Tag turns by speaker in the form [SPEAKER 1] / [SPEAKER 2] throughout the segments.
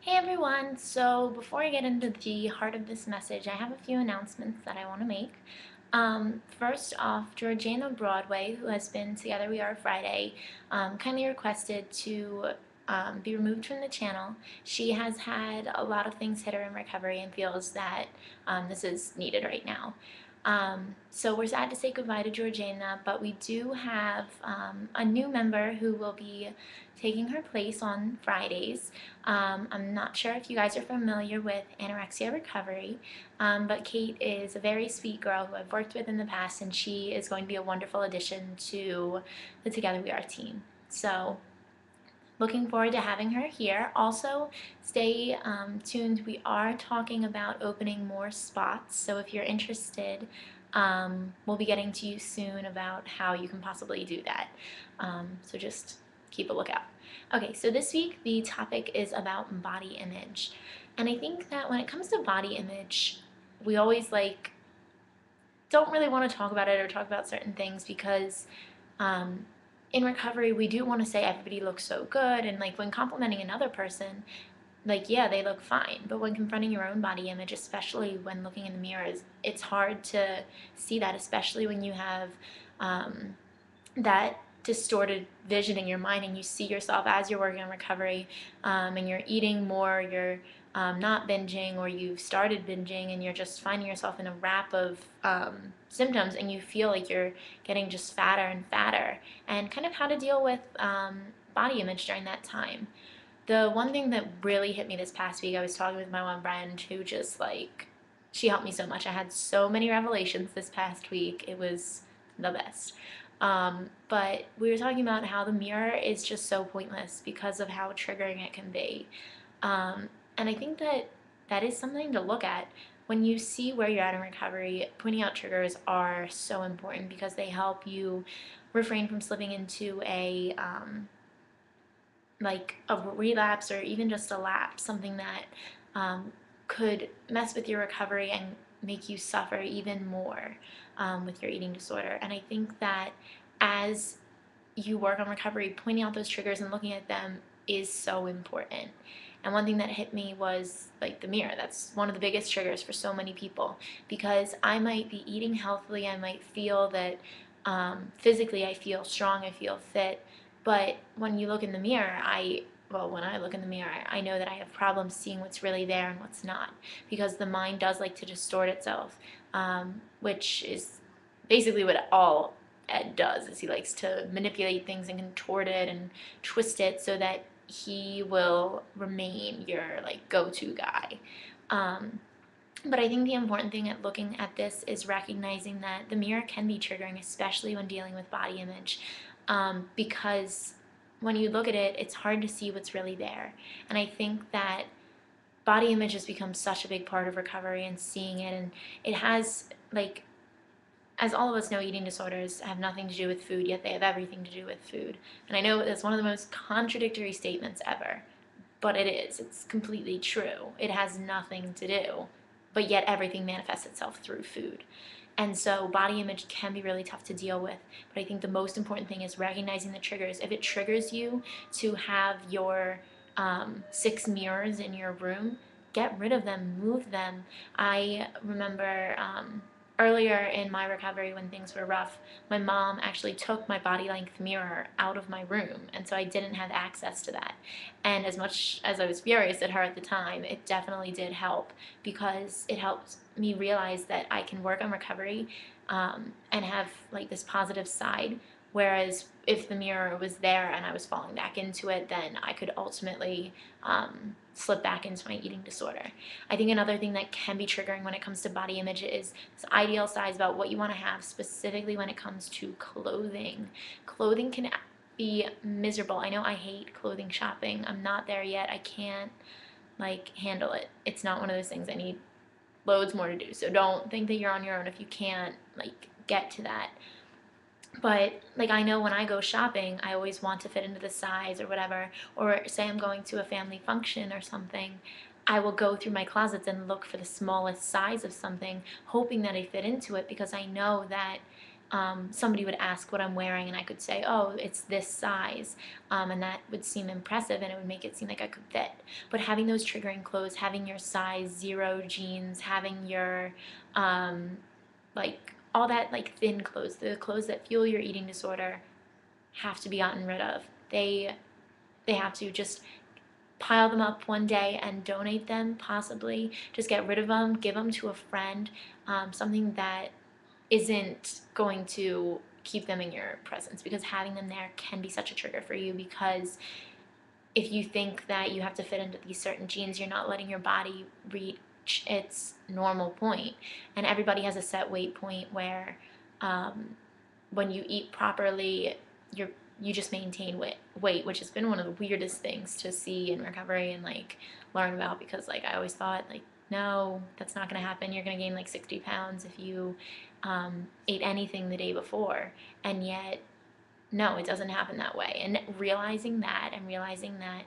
[SPEAKER 1] Hey everyone! So before I get into the heart of this message, I have a few announcements that I want to make. First off, Georgiana Broadway, who has been Together We Are Friday, kindly requested to be removed from the channel. She has had a lot of things hit her in recovery and feels that this is needed right now. So we're sad to say goodbye to Georgiana, but we do have a new member who will be taking her place on Fridays. I'm not sure if you guys are familiar with anorexia recovery, but Kate is a very sweet girl who I've worked with in the past, and she is going to be a wonderful addition to the Together We Are team. So looking forward to having her here. Also, stay tuned. We are talking about opening more spots, so if you're interested, we'll be getting to you soon about how you can possibly do that. So just keep a lookout. Okay, so this week the topic is about body image. And I think that when it comes to body image, we always don't really want to talk about it or talk about certain things because um, in recovery we do want to say everybody looks so good, and like when complimenting another person, like yeah, they look fine, but when confronting your own body image, especially when looking in the mirrors, it's hard to see that, especially when you have um, that distorted vision in your mind and you see yourself as you're working on recovery, and you're eating more, you're not binging, or you've started binging and you're just finding yourself in a wrap of symptoms, and you feel like you're getting just fatter and fatter, and kind of how to deal with body image during that time. The one thing that really hit me this past week, I was talking with my one friend who just she helped me so much. I had so many revelations this past week. It was the best. But we were talking about how the mirror is just so pointless because of how triggering it can be. And I think that that is something to look at. When you see where you're at in recovery, pointing out triggers are so important because they help you refrain from slipping into a relapse or even just a lapse, something that um, could mess with your recovery and make you suffer even more with your eating disorder. And I think that as you work on recovery, pointing out those triggers and looking at them is so important. And one thing that hit me was like the mirror. That's one of the biggest triggers for so many people, because I might be eating healthily, I might feel that physically I feel strong, I feel fit, but when you look in the mirror, when I look in the mirror, I know that I have problems seeing what's really there and what's not, because the mind does like to distort itself, which is basically what all Ed does, is he likes to manipulate things and contort it and twist it so that he will remain your go-to guy. Um, but I think the important thing at looking at this is recognizing that the mirror can be triggering, especially when dealing with body image, because when you look at it, it's hard to see what's really there. And I think that body image has become such a big part of recovery and seeing it, and it has, as all of us know, eating disorders have nothing to do with food, yet they have everything to do with food. And I know that's one of the most contradictory statements ever, but it is. It's completely true. It has nothing to do, but yet everything manifests itself through food. And so body image can be really tough to deal with, but I think the most important thing is recognizing the triggers. If it triggers you to have your 6 mirrors in your room, get rid of them, move them. I remember earlier in my recovery, when things were rough, my mom actually took my body length mirror out of my room, and so I didn't have access to that. And as much as I was furious at her at the time, it definitely did help, because it helped me realize that I can work on recovery and have this positive side. Whereas if the mirror was there and I was falling back into it, then I could ultimately slip back into my eating disorder. I think another thing that can be triggering when it comes to body image is this ideal size about what you want to have, specifically when it comes to clothing. Clothing can be miserable. I know I hate clothing shopping. I'm not there yet. I can't handle it. It's not one of those things. I need loads more to do. So don't think that you're on your own if you can't get to that. But I know when I go shopping, I always want to fit into the size or whatever. Or say I'm going to a family function or something, I will go through my closets and look for the smallest size of something, hoping that I fit into it, because I know that somebody would ask what I'm wearing and I could say, oh, it's this size. And that would seem impressive and it would make it seem like I could fit. But having those triggering clothes, having your size 0 jeans, having your, like, all that, like, thin clothes, the clothes that fuel your eating disorder have to be gotten rid of. They have to just pile them up one day and donate them, possibly. Just get rid of them, give them to a friend, something that isn't going to keep them in your presence, because having them there can be such a trigger for you, because if you think that you have to fit into these certain jeans, you're not letting your body reach its normal point. And everybody has a set weight point where um, when you eat properly, you just maintain weight, which has been one of the weirdest things to see in recovery and like learn about, because like I always thought like, no, that's not going to happen. You're going to gain like 60 pounds if you ate anything the day before. And yet, no, it doesn't happen that way. And realizing that, and realizing that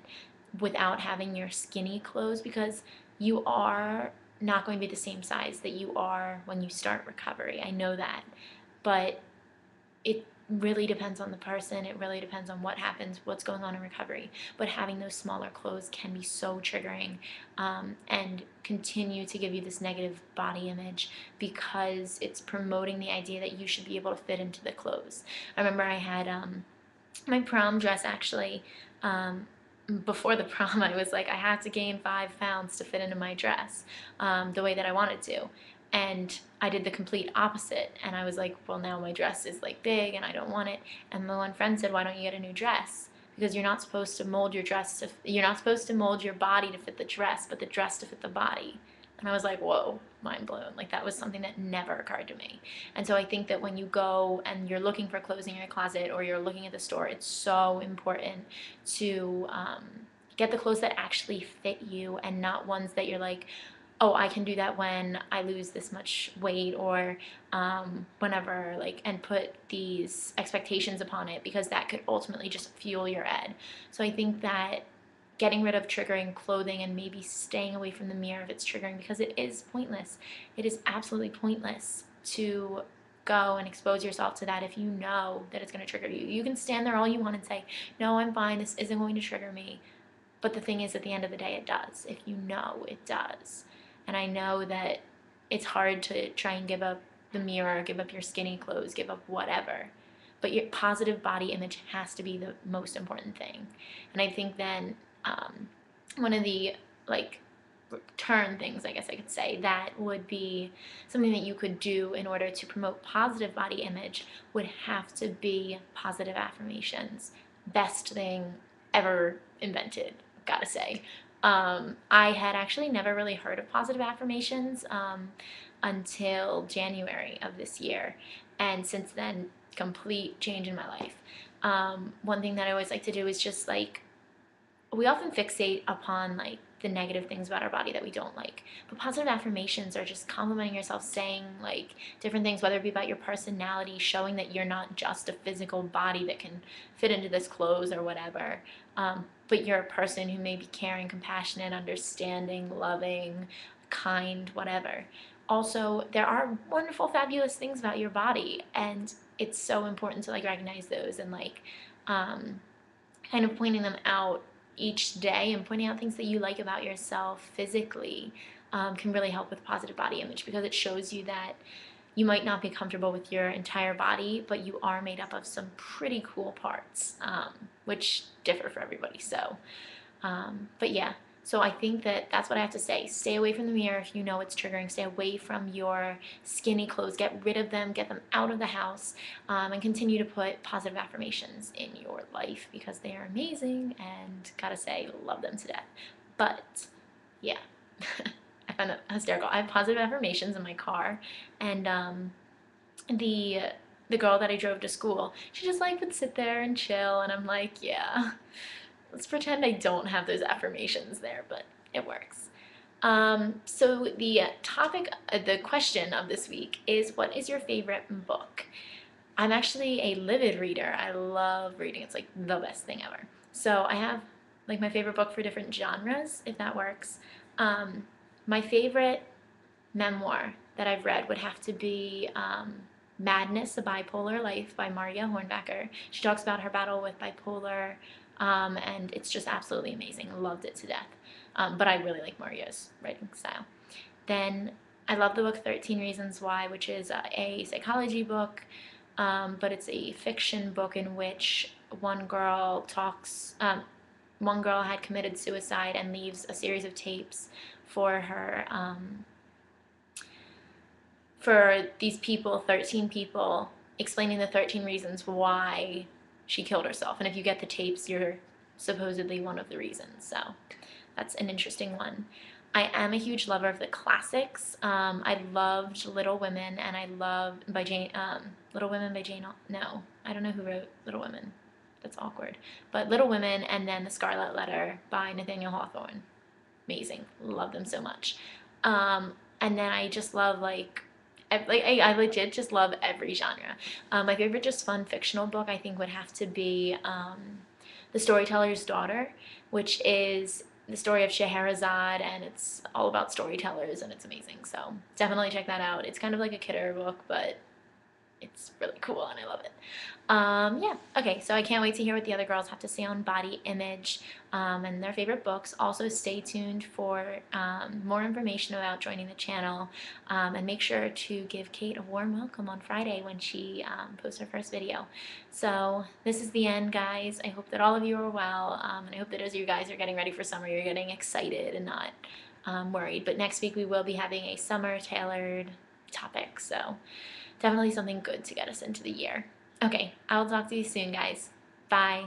[SPEAKER 1] without having your skinny clothes, because you are not going to be the same size that you are when you start recovery. I know that. But it really depends on the person. It really depends on what happens, what's going on in recovery. But having those smaller clothes can be so triggering, and continue to give you this negative body image, because it's promoting the idea that you should be able to fit into the clothes. I remember I had my prom dress actually. Before the prom, I was like, I had to gain 5 pounds to fit into my dress the way that I wanted to. And I did the complete opposite. And I was like, well, now my dress is like big and I don't want it. And my one friend said, why don't you get a new dress? Because you're not supposed to mold your dress you're not supposed to mold your body to fit the dress, but the dress to fit the body. And I was like, whoa, mind blown. Like, that was something that never occurred to me. And so I think that when you go and you're looking for clothes in your closet or you're looking at the store, it's so important to get the clothes that actually fit you, and not ones that you're like, oh, I can do that when I lose this much weight, or whenever, like, and put these expectations upon it, because that could ultimately just fuel your ed. So I think that getting rid of triggering clothing and maybe staying away from the mirror if it's triggering, because it is pointless. It is absolutely pointless to go and expose yourself to that if you know that it's going to trigger you. You can stand there all you want and say, no, I'm fine, this isn't going to trigger me. But the thing is, at the end of the day, it does. If you know, it does. And I know that it's hard to try and give up the mirror, give up your skinny clothes, give up whatever. But your positive body image has to be the most important thing. And I think then one of the, like, turn things, I guess I could say, that would be something that you could do in order to promote positive body image would have to be positive affirmations. Best thing ever invented, gotta say. I had actually never really heard of positive affirmations until January of this year. And since then, complete change in my life. One thing that I always like to do is just like, we often fixate upon like the negative things about our body that we don't like. But positive affirmations are just complimenting yourself, saying like different things, whether it be about your personality, showing that you're not just a physical body that can fit into this clothes or whatever, but you're a person who may be caring, compassionate, understanding, loving, kind, whatever. Also, there are wonderful, fabulous things about your body, and it's so important to like recognize those and like kind of pointing them out each day, and pointing out things that you like about yourself physically can really help with positive body image, because it shows you that you might not be comfortable with your entire body, but you are made up of some pretty cool parts, which differ for everybody. So, but yeah, so I think that that's what I have to say. Stay away from the mirror if you know it's triggering. Stay away from your skinny clothes. Get rid of them. Get them out of the house, and continue to put positive affirmations in your life, because they are amazing, and gotta say, love them to death. But yeah, I find that hysterical. I have positive affirmations in my car, and the the girl that I drove to school, she just like would sit there and chill, and I'm like, yeah, let's pretend I don't have those affirmations there, but it works. So the topic, the question of this week is, what is your favorite book? I'm actually a livid reader. I love reading. It's like the best thing ever. So I have like my favorite book for different genres, if that works. My favorite memoir that I've read would have to be Madness, A Bipolar Life by Maria Hornbecker. She talks about her battle with bipolar, and it's just absolutely amazing. Loved it to death. But I really like Maria's writing style. Then I love the book 13 Reasons Why, which is a psychology book, but it's a fiction book in which one girl had committed suicide and leaves a series of tapes for her, for these people, 13 people, explaining the 13 reasons why she killed herself. And if you get the tapes, you're supposedly one of the reasons. So that's an interesting one. I am a huge lover of the classics. I loved Little Women, and I loved by Jane. Little Women by Jane. No, I don't know who wrote Little Women. That's awkward. But Little Women, and then The Scarlet Letter by Nathaniel Hawthorne. Amazing. Love them so much. And then I just love I legit just love every genre. My favorite just fun fictional book I think would have to be The Storyteller's Daughter, which is the story of Scheherazade, and it's all about storytellers, and it's amazing. So definitely check that out. It's kind of like a kidder book, but it's really cool and I love it. Yeah, okay, so I can't wait to hear what the other girls have to say on body image and their favorite books. Also, stay tuned for more information about joining the channel, and make sure to give Kate a warm welcome on Friday when she posts her first video. So this is the end, guys. I hope that all of you are well, and I hope that as you guys are getting ready for summer, you're getting excited and not worried. But next week we will be having a summer tailored topic, so definitely something good to get us into the year. Okay, I'll talk to you soon, guys. Bye.